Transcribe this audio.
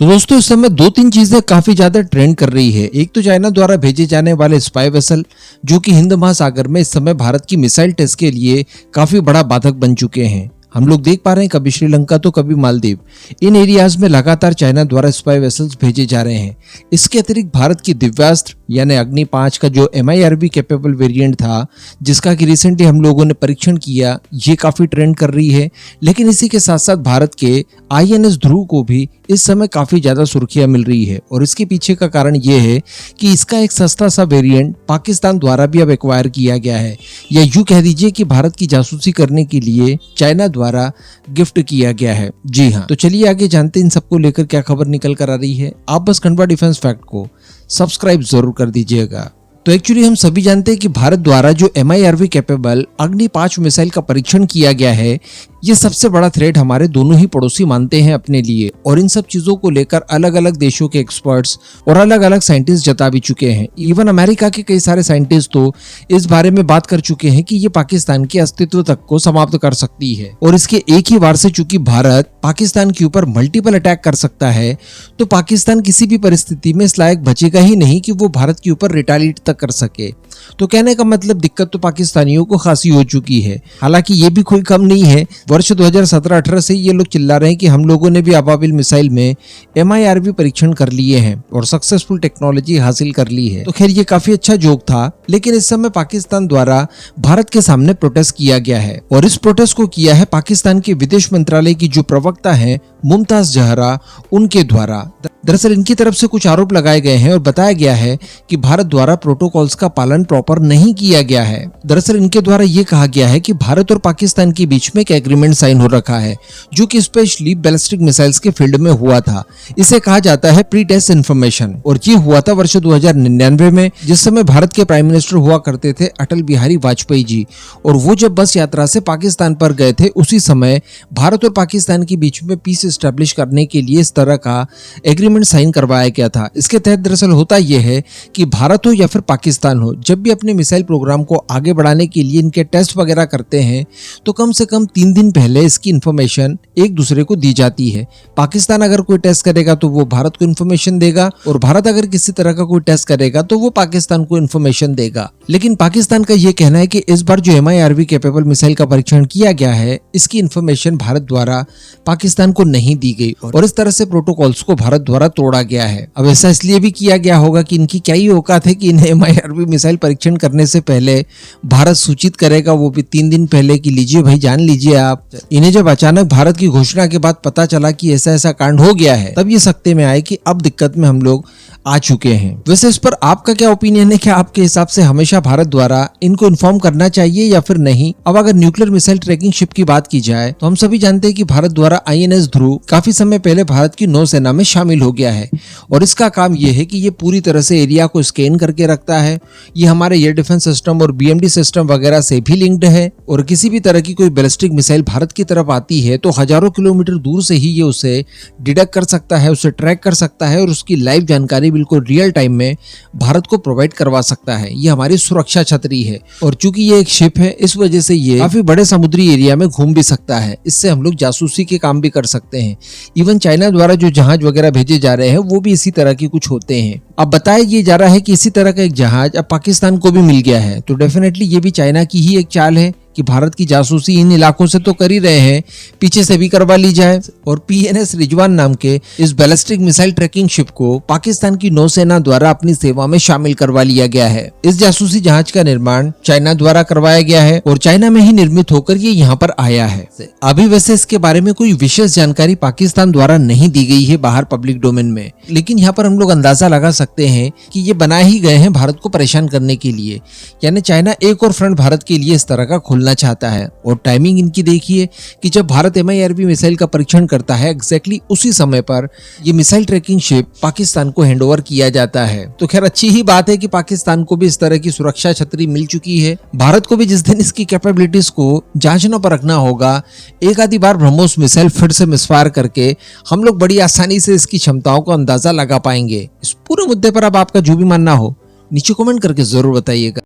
तो दोस्तों इस समय दो तीन चीजें काफी ज्यादा ट्रेंड कर रही है। एक तो चाइना द्वारा भेजे जाने वाले स्पाई वेसल जो कि हिंद महासागर में इस समय भारत की मिसाइल टेस्ट के लिए काफी बड़ा बाधक बन चुके हैं। हम लोग देख पा रहे हैं कभी श्रीलंका तो कभी मालदीव, इन एरियाज में लगातार चाइना द्वारा स्पाई वेसल्स भेजे जा रहे हैं। इसके अतिरिक्त भारत की दिव्यास्त्र यानी अग्नि 5 का जो MIRV कैपेबल वेरिएंट था, जिसका कि रिसेंटली हम लोगों ने परीक्षण किया, ये काफी ट्रेंड कर रही है। लेकिन इसी के साथ साथ भारत के INS ध्रुव को भी इस समय काफी ज्यादा सुर्खियां मिल रही है और इसके पीछे का कारण ये है कि इसका एक सस्ता सा वेरिएंट पाकिस्तान द्वारा भी अब एक्वायर किया गया है, या यूं कह दीजिए कि भारत की जासूसी करने के लिए चाइना द्वारा गिफ्ट किया गया है। जी हाँ, तो चलिए आगे जानते हैं इन सबको लेकर क्या खबर निकल कर आ रही है। आप बस खंडवा डिफेंस फैक्ट को सब्सक्राइब जरूर कर दीजिएगा। तो एक्चुअली हम सभी जानते हैं कि भारत द्वारा जो MIRV कैपेबल अग्नि 5 मिसाइल का परीक्षण किया गया है, ये सबसे बड़ा थ्रेट हमारे दोनों ही पड़ोसी मानते हैं अपने लिए, और इन सब चीजों को लेकर अलग अलग देशों के एक्सपर्ट्स और अलग अलग साइंटिस्ट जता भी चुके हैं। इवन अमेरिका के कई सारे साइंटिस्ट तो इस बारे में बात कर चुके हैं कि ये पाकिस्तान के अस्तित्व तक को समाप्त कर सकती है। और इसके एक ही वार से चूंकि भारत पाकिस्तान के ऊपर मल्टीपल अटैक कर सकता है, तो पाकिस्तान किसी भी परिस्थिति में इस लायक बचेगा ही नहीं कि वो भारत के ऊपर रिटालिएट तक कर सके। तो कहने का मतलब दिक्कत तो पाकिस्तानियों को खासी हो चुकी है। हालांकि ये भी कोई कम नहीं है। वर्ष 2017-18 से ये लोग चिल्ला रहे हैं कि हम लोगों ने भी अबाबिल मिसाइल में MIRV परीक्षण कर लिए हैं और सक्सेसफुल टेक्नोलॉजी हासिल कर ली है। तो खैर ये काफी अच्छा जोक था, लेकिन इस समय पाकिस्तान द्वारा भारत के सामने प्रोटेस्ट किया गया है और इस प्रोटेस्ट को किया है पाकिस्तान के विदेश मंत्रालय की जो प्रवक्ता है मुमताज जहरा, उनके द्वारा। दरअसल इनकी तरफ से कुछ आरोप लगाए गए हैं और बताया गया है कि भारत द्वारा प्रोटोकॉल्स का पालन प्रॉपर नहीं किया गया है। दरअसल इनके द्वारा ये कहा गया है कि भारत और पाकिस्तान के बीच में एक एग्रीमेंट साइन हो रखा है, जो कि स्पेशली बैलिस्टिक मिसाइल्स के फील्ड में हुआ था। इसे कहा जाता है प्री टेस्ट इन्फॉर्मेशन, और ये हुआ था वर्ष 2099 में, जिस समय भारत के प्राइम मिनिस्टर हुआ करते थे अटल बिहारी वाजपेयी जी। और वो जब बस यात्रा से पाकिस्तान पर गए थे, उसी समय भारत और पाकिस्तान के बीच में पीस एस्टेब्लिश करने के लिए इस तरह का एग्रीमेंट साइन करवाया गया था। इसके तहत दरअसल होता यह है कि भारत हो या फिर पाकिस्तान हो, जब भी अपने मिसाइल प्रोग्राम को आगे बढ़ाने के लिए इनके टेस्ट वगैरह करते हैं, तो कम से कम 3 दिन पहले इसकी इंफॉर्मेशन एक दूसरे को दी जाती है। पाकिस्तान अगर कोई टेस्ट करेगा तो वो भारत को इंफॉर्मेशन देगा, और भारत अगर किसी तरह का कोई टेस्ट करेगा तो वो पाकिस्तान को इंफॉर्मेशन देगा। लेकिन पाकिस्तान का ये कहना है कि इस बार जो MIRV कैपेबल मिसाइल का परीक्षण किया गया है, इसकी इंफॉर्मेशन भारत द्वारा पाकिस्तान को नहीं दी गई और इस तरह से प्रोटोकॉल्स को भारत द्वारा तोड़ा गया है। अब ऐसा इसलिए भी किया गया होगा कि इनकी क्या ही औकात है कि इन्हें MIRV मिसाइल परीक्षण करने से पहले भारत सूचित करेगा, वो भी 3 दिन पहले कि लीजिए भाई जान लीजिए आप। इन्हें जब अचानक भारत की घोषणा के बाद पता चला कि ऐसा ऐसा कांड हो गया है, तब ये सकते में आए कि अब दिक्कत में हम लोग आ चुके हैं। वैसे इस पर आपका क्या ओपिनियन है? क्या आपके हिसाब से हमेशा भारत द्वारा इनको इन्फॉर्म करना चाहिए या फिर नहीं? अब अगर न्यूक्लियर मिसाइल ट्रैकिंग शिप की बात की जाए, तो हम सभी जानते हैं कि भारत द्वारा INS ध्रुव काफी समय पहले भारत की नौसेना में शामिल हो गया है, और इसका काम यह है कि ये पूरी तरह से एरिया को स्कैन करके रखता है। ये हमारे एयर डिफेंस सिस्टम और BMD सिस्टम वगैरह से भी लिंक्ड है, और किसी भी तरह की कोई बैलिस्टिक मिसाइल भारत की तरफ आती है तो हजारों किलोमीटर दूर से ही ये उसे डिटेक्ट कर सकता है, उसे ट्रैक कर सकता है और उसकी लाइव जानकारी बिल्कुल रियल टाइम में भारत को प्रोवाइड करवा सकता है। ये हमारी सुरक्षा छतरी है, और चूंकि ये एक शिप है, इस वजह से ये काफी बड़े समुद्री एरिया में घूम भी सकता है। इससे हम लोग जासूसी के काम भी कर सकते हैं। इवन चाइना द्वारा जो जहाज वगैरह भेजे जा रहे हैं वो भी इसी तरह की कुछ होते हैं। अब बताया ये जा रहा है कि इसी तरह का एक जहाज अब पाकिस्तान को भी मिल गया है, तो डेफिनेटली ये भी चाइना की ही एक चाल है कि भारत की जासूसी इन इलाकों से तो कर ही रहे हैं, पीछे से भी करवा ली जाए। और PNS रिजवान नाम के इस बैलिस्टिक मिसाइल ट्रैकिंग शिप को पाकिस्तान की नौसेना द्वारा अपनी सेवा में शामिल करवा लिया गया है। इस जासूसी जहाज का निर्माण चाइना द्वारा करवाया गया है और चाइना में ही निर्मित होकर ये यहाँ पर आया है। अभी वैसे इसके बारे में कोई विशेष जानकारी पाकिस्तान द्वारा नहीं दी गई है बाहर पब्लिक डोमेन में, लेकिन यहाँ पर हम लोग अंदाजा लगा सकते हैं कि ये बनाए ही गए हैं भारत को परेशान करने के लिए। यानी चाइना एक और फ्रंट भारत के लिए इस तरह का खोलना चाहता है। और टाइमिंग इनकी देखिए कि जब भारत MIRV मिसाइल का परीक्षण करता है, एग्जैक्टली उसी समय पर ये मिसाइल ट्रैकिंग शिप पाकिस्तान को हैंडओवर किया जाता है। तो खैर अच्छी ही बात है कि पाकिस्तान को भी इस तरह की सुरक्षा छतरी मिल चुकी है। भारत को भी जिस दिन इसकी कैपेबिलिटीज को जांचना पर रखना होगा, एक आधी बार ब्रह्मोस मिसाइल फिर से मिसफायर करके हम लोग बड़ी आसानी से इसकी क्षमताओं का अंदाजा लगा पाएंगे। इस पूरे मुद्दे पर अब आपका जो भी मानना हो नीचे कमेंट करके जरूर बताइएगा।